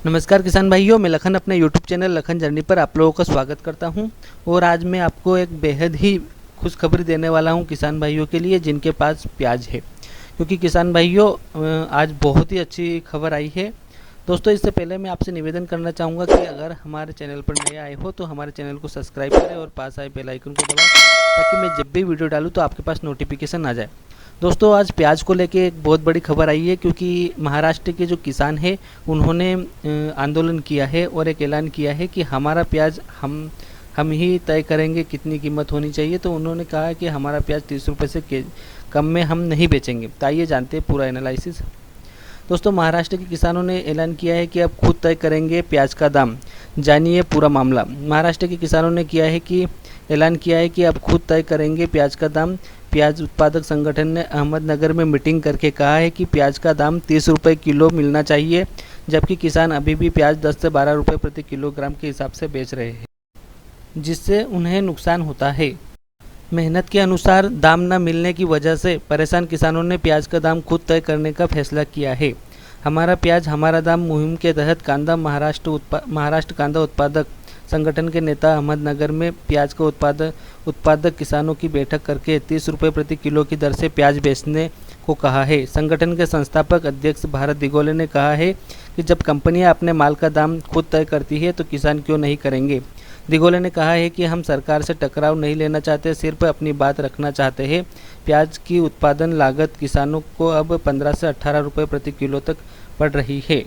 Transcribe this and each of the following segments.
नमस्कार किसान भाइयों, मैं लखन अपने YouTube चैनल लखन जर्नी पर आप लोगों का स्वागत करता हूं। और आज मैं आपको एक बेहद ही खुशखबरी देने वाला हूं किसान भाइयों के लिए जिनके पास प्याज है। क्योंकि किसान भाइयों, आज बहुत ही अच्छी खबर आई है। दोस्तों, इससे पहले मैं आपसे निवेदन करना चाहूँगा कि अगर हमारे चैनल पर नए आए हो तो हमारे चैनल को सब्सक्राइब करें और पास आए बेल आइकन को दबाएं ताकि मैं जब भी वीडियो डालूँ तो आपके पास नोटिफिकेशन आ जाए। दोस्तों, आज प्याज को लेके एक बहुत बड़ी खबर आई है क्योंकि महाराष्ट्र के जो किसान हैं उन्होंने आंदोलन किया है और एक ऐलान किया है कि हमारा प्याज हम ही तय करेंगे कितनी कीमत होनी चाहिए। तो उन्होंने कहा है कि हमारा प्याज 30 रुपये से कम में हम नहीं बेचेंगे। तो आइए जानते हैं पूरा एनालिसिस। दोस्तों, महाराष्ट्र के किसानों ने ऐलान किया है कि अब खुद तय करेंगे प्याज का दाम। जानिए पूरा मामला। महाराष्ट्र के किसानों ने ऐलान किया है कि अब खुद तय करेंगे प्याज का दाम। प्याज उत्पादक संगठन ने अहमदनगर में मीटिंग करके कहा है कि प्याज का दाम 30 रुपये किलो मिलना चाहिए, जबकि किसान अभी भी प्याज 10 से 12 रुपये प्रति किलोग्राम के हिसाब से बेच रहे हैं, जिससे उन्हें नुकसान होता है। मेहनत के अनुसार दाम न मिलने की वजह से परेशान किसानों ने प्याज का दाम खुद तय करने का फैसला किया है। हमारा प्याज हमारा दाम मुहिम के तहत महाराष्ट्र कांदा उत्पादक संगठन के नेता अहमदनगर में प्याज का उत्पादक किसानों की बैठक करके 30 रुपये प्रति किलो की दर से प्याज बेचने को कहा है। संगठन के संस्थापक अध्यक्ष भारत दिगोले ने कहा है कि जब कंपनियां अपने माल का दाम खुद तय करती है तो किसान क्यों नहीं करेंगे। दिगोले ने कहा है कि हम सरकार से टकराव नहीं लेना चाहते, सिर्फ अपनी बात रखना चाहते हैं। प्याज की उत्पादन लागत किसानों को अब 15 से 18 रुपये प्रति किलो तक पड़ रही है।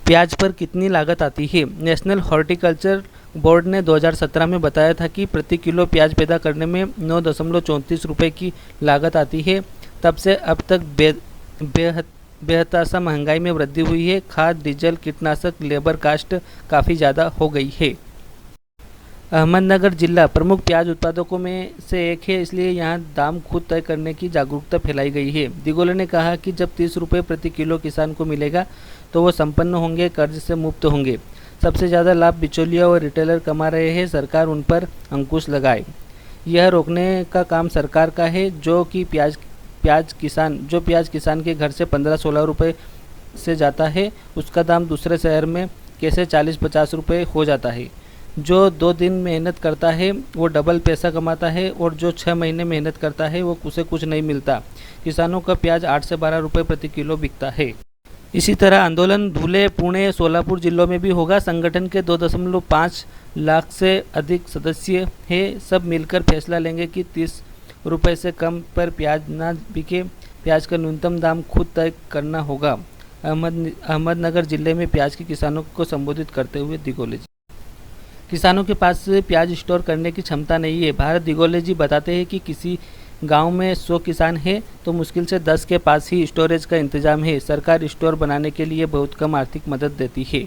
प्याज पर कितनी लागत आती है? नेशनल हॉर्टिकल्चर बोर्ड ने 2017 में बताया था कि प्रति किलो प्याज पैदा करने में 9.34 रुपये की लागत आती है। तब से अब तक बेहताशा महंगाई में वृद्धि हुई है। खाद, डीजल, कीटनाशक, लेबर कास्ट काफ़ी ज़्यादा हो गई है। अहमदनगर जिला प्रमुख प्याज उत्पादकों में से एक है, इसलिए यहाँ दाम खुद तय करने की जागरूकता फैलाई गई है। दिगोले ने कहा कि जब 30 रुपये प्रति किलो किसान को मिलेगा तो वो संपन्न होंगे, कर्ज से मुक्त होंगे। सबसे ज़्यादा लाभ बिचौलिया और रिटेलर कमा रहे हैं, सरकार उन पर अंकुश लगाए। यह रोकने का काम सरकार का है जो प्याज किसान के घर से 15-16 रुपये से जाता है, उसका दाम दूसरे शहर में कैसे 40-50 रुपये हो जाता है। जो 2 दिन मेहनत करता है वो डबल पैसा कमाता है और जो 6 महीने मेहनत करता है वो उसे कुछ नहीं मिलता। किसानों का प्याज 8 से 12 रुपये प्रति किलो बिकता है। इसी तरह आंदोलन धुले, पुणे, सोलापुर जिलों में भी होगा। संगठन के 2.5 लाख से अधिक सदस्य हैं। सब मिलकर फैसला लेंगे कि 30 रुपये से कम पर प्याज ना बिके। प्याज का न्यूनतम दाम खुद तय करना होगा। अहमदनगर जिले में प्याज के किसानों को संबोधित करते हुए दिगोले जी। किसानों के पास प्याज स्टोर करने की क्षमता नहीं है। भारत दिगोले जी बताते हैं कि किसी गांव में 100 किसान हैं तो मुश्किल से 10 के पास ही स्टोरेज का इंतजाम है। सरकार स्टोर बनाने के लिए बहुत कम आर्थिक मदद देती है।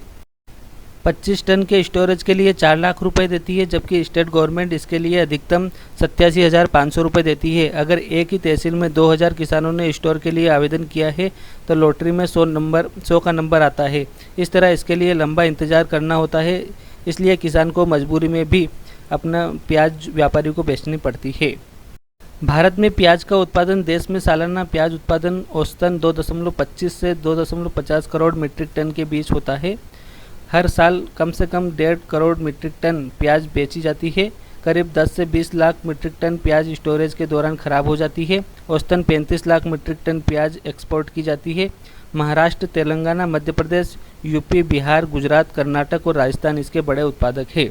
25 टन के स्टोरेज के लिए 4 लाख रुपए देती है, जबकि स्टेट गवर्नमेंट इसके लिए अधिकतम 87,500 रुपये देती है। अगर एक ही तहसील में 2000 किसानों ने स्टोर के लिए आवेदन किया है तो लॉटरी में 100 का नंबर आता है। इस तरह इसके लिए लंबा इंतजार करना होता है, इसलिए किसान को मजबूरी में भी अपना प्याज व्यापारी को बेचनी पड़ती है। भारत में प्याज का उत्पादन देश में सालाना प्याज उत्पादन औसतन 2.25 से 2.50 करोड़ मीट्रिक टन के बीच होता है। हर साल कम से कम 1.5 करोड़ मीट्रिक टन प्याज बेची जाती है। करीब 10 से 20 लाख मीट्रिक टन प्याज स्टोरेज के दौरान खराब हो जाती है। औसतन 35 लाख मीट्रिक टन प्याज एक्सपोर्ट की जाती है। महाराष्ट्र, तेलंगाना, मध्य प्रदेश, यूपी, बिहार, गुजरात, कर्नाटक और राजस्थान इसके बड़े उत्पादक हैं।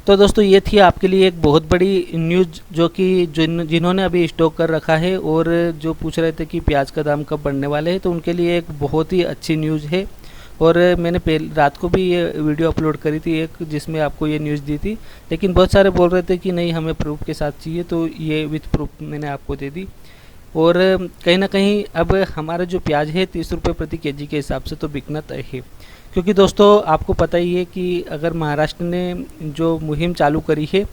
तो दोस्तों, ये थी आपके लिए एक बहुत बड़ी न्यूज़ जो कि जिन्होंने अभी स्टॉक कर रखा है और जो पूछ रहे थे कि प्याज का दाम कब बढ़ने वाले हैं, तो उनके लिए एक बहुत ही अच्छी न्यूज़ है। और मैंने रात को भी ये वीडियो अपलोड करी थी एक, जिसमें आपको ये न्यूज़ दी थी, लेकिन बहुत सारे बोल रहे थे कि नहीं हमें प्रूफ के साथ चाहिए, तो ये विथ प्रूफ मैंने आपको दे दी। और कहीं ना कहीं अब हमारा जो प्याज है 30 रुपये प्रति केजी के हिसाब से तो बिकना तय है। क्योंकि दोस्तों, आपको पता ही है कि अगर महाराष्ट्र ने जो मुहिम चालू करी है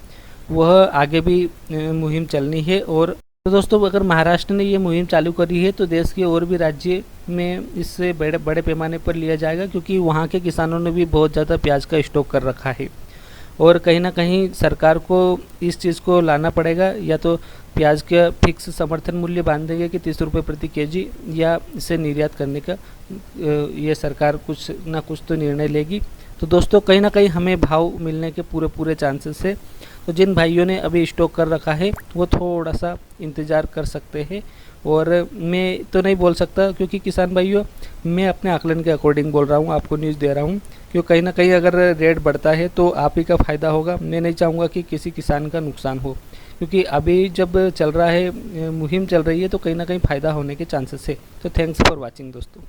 वह आगे भी मुहिम चलनी है। और तो दोस्तों, अगर महाराष्ट्र ने ये मुहिम चालू करी है तो देश के और भी राज्य में इससे बड़े पैमाने पर लिया जाएगा, क्योंकि वहाँ के किसानों ने भी बहुत ज़्यादा प्याज का स्टॉक कर रखा है। और कहीं ना कहीं सरकार को इस चीज़ को लाना पड़ेगा, या तो प्याज का फिक्स समर्थन मूल्य बांध देंगे कि 30 रुपये प्रति केजी, या इसे निर्यात करने का ये सरकार कुछ ना कुछ तो निर्णय लेगी। तो दोस्तों कहीं ना कहीं हमें भाव मिलने के पूरे पूरे चांसेस है। तो जिन भाइयों ने अभी स्टॉक कर रखा है वो थोड़ा सा इंतज़ार कर सकते हैं। और मैं तो नहीं बोल सकता, क्योंकि किसान भाइयों मैं अपने आकलन के अकॉर्डिंग बोल रहा हूँ, आपको न्यूज़ दे रहा हूँ। क्योंकि कहीं ना कहीं अगर रेट बढ़ता है तो आप ही का फ़ायदा होगा। मैं नहीं चाहूँगा कि किसी किसान का नुकसान हो, क्योंकि अभी जब चल रहा है मुहिम चल रही है तो कहीं ना कहीं फ़ायदा होने के चांसेस है। तो थैंक्स फॉर वॉचिंग दोस्तों।